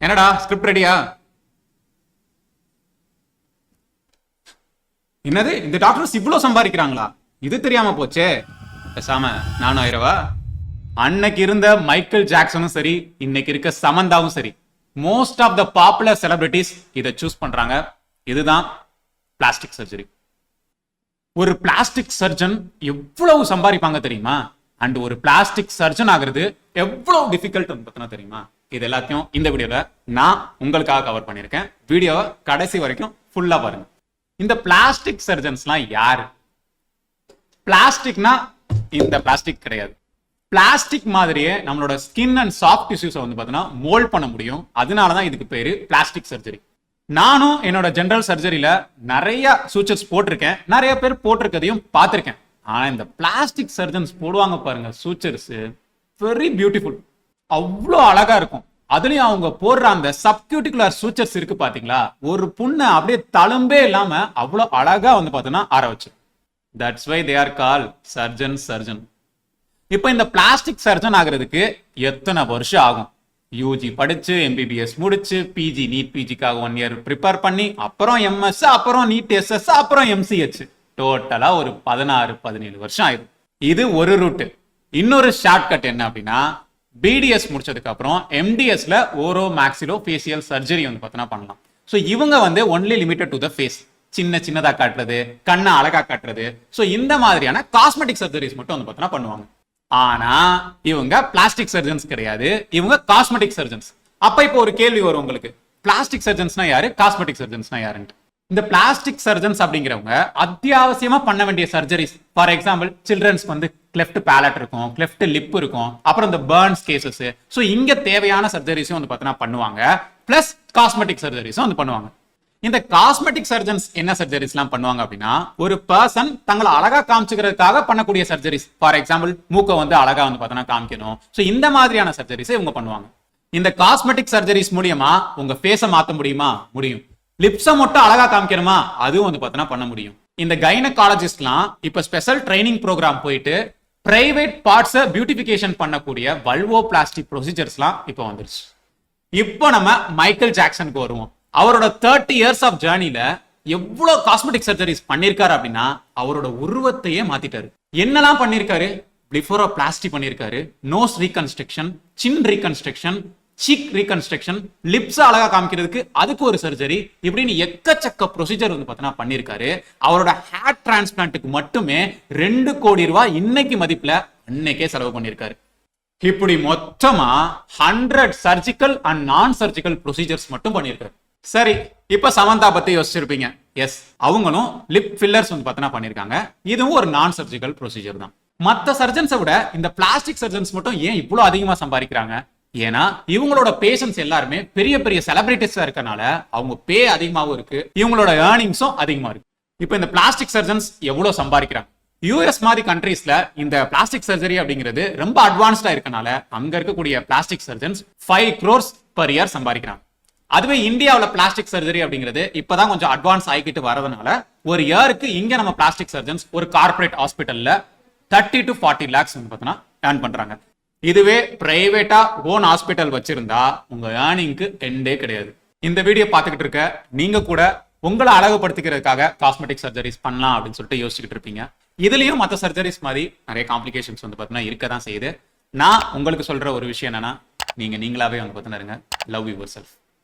என்னடா ஸ்கிரிப்ட் ரெடியா? என்னது இந்த டாக்டர்ஸ் இவ்வளவு சம்பாதிக்கிறாங்களா? இது தெரியாம போச்சே. பேசாம நானும் ஆயிரவா? அன்னைக்கு இருந்த மைக்கேல் ஜாக்சனும் சரி, இன்னைக்கு இருக்க சமந்தாவும் சரி, most of the popular celebrities இதை சூஸ் பண்றாங்க. இதுதான் பிளாஸ்டிக் சர்ஜரி. ஒரு பிளாஸ்டிக் சர்ஜன் எவ்வளவு சம்பாதிப்பாங்க தெரியுமா? அண்ட் ஒரு பிளாஸ்டிக் சர்ஜன் ஆகிறது எவ்வளவு டிஃபிகல்ட் பத்தினா தெரியுமா? இது எல்லாத்தையும் இந்த வீடியோல நான் உங்களுக்காக கவர் பண்ணியிருக்கேன். வீடியோவை கடைசி வரைக்கும் ஃபுல்லா பாருங்க. இந்த பிளாஸ்டிக் சர்ஜன்ஸ்லாம் யாரு? பிளாஸ்டிக்னா இந்த பிளாஸ்டிக் கிடையாது. பிளாஸ்டிக் மாதிரியே நம்மளோட ஸ்கின் அண்ட் சாஃப்ட் டிஷ்யூஸை வந்து பார்த்தீங்கன்னா மோல்ட் பண்ண முடியும். அதனாலதான் இதுக்கு பேரு பிளாஸ்டிக் சர்ஜரி. நானும் என்னோட ஜெனரல் சர்ஜரியில நிறைய சூச்சர்ஸ் போட்டிருக்கேன், நிறைய பேர் போட்டிருக்கதையும் பார்த்திருக்கேன். ஆனா இந்த பிளாஸ்டிக் சர்ஜன்ஸ் போடுவாங்க பாருங்க சூச்சர்ஸ், வெரி பியூட்டிஃபுல், அவ்வளோ அழகா இருக்கும். அதுலயும் அவங்க போடுற அந்த சப்கியூட்டிகுலர் சூச்சர்ஸ் இருக்கு பாத்தீங்களா, ஒரு புண்ணை அப்படியே தழும்பே இல்லாம அவ்வளோ அழகா வந்து பார்த்தீங்கன்னா ஆர வச்சு. That's why they are call surgeon. இப்போ இந்த பிளாஸ்டிக் சர்ஜன் ஆகிறதுக்கு எத்தனை வருஷம் ஆகும்? யூஜி படிச்சு, எம்பிபிஎஸ் முடிச்சு, பிஜி நீட் பிஜிக்காக 1 இயர் ப்ரிப்பேர் பண்ணி, அப்புறம் எம்எஸ், அப்புறம் நீட் எஸ்எஸ், அப்புறம் எம்சிஹெச், டோட்டலா ஒரு 16-17 வருஷம் ஆயிடும். இது ஒரு ரூட். இன்னொரு ஷார்ட்கட் என்ன அப்படின்னா, பிடிஎஸ் முடிச்சதுக்கு அப்புறம் எம்டிஎஸ்ல ஓரோ மேக்ஸிலோ ஃபேசியல் சர்ஜரி வந்து பார்த்தீங்கன்னா பண்ணலாம். ஸோ இவங்க வந்து only limited to the face, சின்னதா காட்டுறது, கண்ணை அழகா காட்டுறது, ஸோ இந்த மாதிரியான காஸ்மெட்டிக் சர்ஜரிஸ் மட்டும் வந்து பார்த்தீங்கன்னா பண்ணுவாங்க. ஆனா இவங்க பிளாஸ்டிக் சர்ஜன்ஸ் கிடையாது, இவங்க காஸ்மெட்டிக் சர்ஜன்ஸ். அப்ப இப்போ ஒரு கேள்வி வரும் உங்களுக்கு, பிளாஸ்டிக் சர்ஜன்ஸ்னா யாரு, காஸ்மெட்டிக் சர்ஜன்ஸ்னா யாருன்னு. இந்த பிளாஸ்டிக் சர்ஜன்ஸ் அப்படிங்கிறவங்க அத்தியாவசியமா பண்ண வேண்டிய சர்ஜரிஸ், ஃபார் எக்ஸாம்பிள் சில்ட்ரன்ஸ் வந்து கிளெஃப்ட் பேலட் இருக்கும், கிளெஃப்ட் லிப் இருக்கும், அப்புறம் இந்த பர்ன்ஸ் கேசஸ், ஸோ இங்க தேவையான சர்ஜரிஸும் வந்து பார்த்தீங்கன்னா பண்ணுவாங்க. பிளஸ் காஸ்மெட்டிக் சர்ஜரிஸும் வந்து பண்ணுவாங்க. இந்த காஸ்மெட்டிக் சர்ஜன்ஸ் என்ன சர்ஜரிஸ் எல்லாம் பண்ணுவாங்க அப்படின்னா, ஒரு பர்சன் தங்களை அழகா காமிச்சுக்கிறதுக்காக பண்ணக்கூடிய சர்ஜரிஸ், ஃபார் எக்ஸாம்பிள் மூக்கை வந்து அழகா வந்து பார்த்தீங்கன்னா காமிக்கணும், ஸோ இந்த மாதிரியான சர்ஜரிஸை இவங்க பண்ணுவாங்க. இந்த காஸ்மெட்டிக் சர்ஜரிஸ் மூலியமா உங்க ஃபேஸை மாற்ற முடியுமா? முடியும். லிப்ஸை மட்டும் அழகா காமிக்கணுமா? அதுவும் வந்து பார்த்தீங்கன்னா பண்ண முடியும். இந்த கைனகாலஜிஸ்ட்லாம் இப்ப ஸ்பெஷல் ட்ரைனிங் ப்ரோக்ராம் போயிட்டு பிரைவேட் பார்ட்ஸை பியூட்டிஃபிகேஷன் பண்ணக்கூடிய வல்வோ பிளாஸ்டிக் ப்ரொசீஜர்ஸ்லாம் இப்போ வந்துருச்சு. இப்போ நம்ம மைக்கேல் ஜாக்சனுக்கு வருவோம். அவரோட 30 இயர்ஸ் ஆஃப் ஜேர்னில எவ்வளவு காஸ்மெட்டிக் சர்ஜரிஸ் பண்ணிருக்காரு அப்படின்னா, அவரோட உருவத்தையே மாத்திட்டாரு. என்னெல்லாம் பண்ணிருக்காரு? பிளிஃபோரோபிளாஸ்டி பண்ணிருக்காரு, நோஸ் ரீகன்ஸ்ட்ரக்ஷன், சின் ரீகன்ஸ்ட்ரக்ஷன், சீக் ரீகன்ஸ்ட்ரக்ஷன், லிப்ஸ் அழகா காமிக்கிறதுக்கு அதுக்கு ஒரு சர்ஜரி, இப்படின்னு எக்கச்சக்க ப்ரொசீஜர் வந்து பார்த்தீங்கன்னா பண்ணிருக்காரு. அவரோட ஹேர் டிரான்ஸ்பிளான்ட்டுக்கு மட்டுமே 2 கோடி ரூபாய் இன்னைக்கு மதிப்புல அன்னைக்கே செலவு பண்ணிருக்காரு. இப்படி மொத்தமா 100 சர்ஜிக்கல் அண்ட் நான் சர்ஜிக்கல் ப்ரொசீஜர்ஸ் மட்டும் பண்ணிருக்காரு. சரி, இப்ப சமந்தா பத்தி யோசிச்சிருப்பீங்க. எஸ், அவங்களும் லிப் ஃபில்லர்ஸ் வந்து பார்த்தீங்கன்னா பண்ணிருக்காங்க. இதுவும் ஒரு நான் சர்ஜிக்கல் ப்ரொசீஜர் தான். மற்ற சர்ஜன்ஸை விட இந்த பிளாஸ்டிக் சர்ஜன்ஸ் மட்டும் ஏன் இவ்வளவு அதிகமா சம்பாதிக்கிறாங்க? ஏன்னா இவங்களோட பேஷன்ஸ் எல்லாருமே பெரிய பெரிய செலிபிரிட்டிஸா இருக்கனால அவங்க பே அதிகமாகவும் இருக்கு, இவங்களோட ஏர்னிங்ஸும் அதிகமா இருக்கு. இப்போ இந்த பிளாஸ்டிக் சர்ஜன்ஸ் எவ்வளவு சம்பாதிக்கிறாங்க? யூஎஸ் மாதிரி கண்ட்ரீஸ்ல இந்த பிளாஸ்டிக் சர்ஜரி அப்படிங்கிறது ரொம்ப அட்வான்ஸ்டா இருக்கனால அங்க இருக்கக்கூடிய plastic surgeons 5 crores per year சம்பாதிக்கிறாங்க. அதுவே இந்தியாவில் பிளாஸ்டிக் சர்ஜரி அப்படிங்கிறது இப்பதான் கொஞ்சம் அட்வான்ஸ் ஆகிட்டு வரதுனால ஒரு இயருக்கு இங்க நம்ம பிளாஸ்டிக் சர்ஜன்ஸ் ஒரு கார்பரேட் ஹாஸ்பிட்டல்ல 30 to 40 lakhs வந்து பார்த்தீங்கன்னா ஏர்ன் பண்றாங்க. இதுவே பிரைவேட்டா ஓன் ஹாஸ்பிட்டல் வச்சிருந்தா உங்க ஏர்னிங்க்கு எண்டே கிடையாது. இந்த வீடியோ பார்த்துக்கிட்டு இருக்க நீங்க கூட உங்களை அழகுபடுத்திக்கிறதுக்காக காஸ்மெட்டிக் சர்ஜரிஸ் பண்ணலாம் அப்படின்னு சொல்லிட்டு யோசிச்சுக்கிட்டு இருப்பீங்க. இதுலயும் மற்ற சர்ஜரிஸ் மாதிரி நிறைய காம்ப்ளிகேஷன்ஸ் வந்து பார்த்தீங்கன்னா இருக்க தான் செய்யுது. நான் உங்களுக்கு சொல்ற ஒரு விஷயம் என்னன்னா, நீங்களாவே வந்து பார்த்தீங்கன்னா இருங்க. Love your self.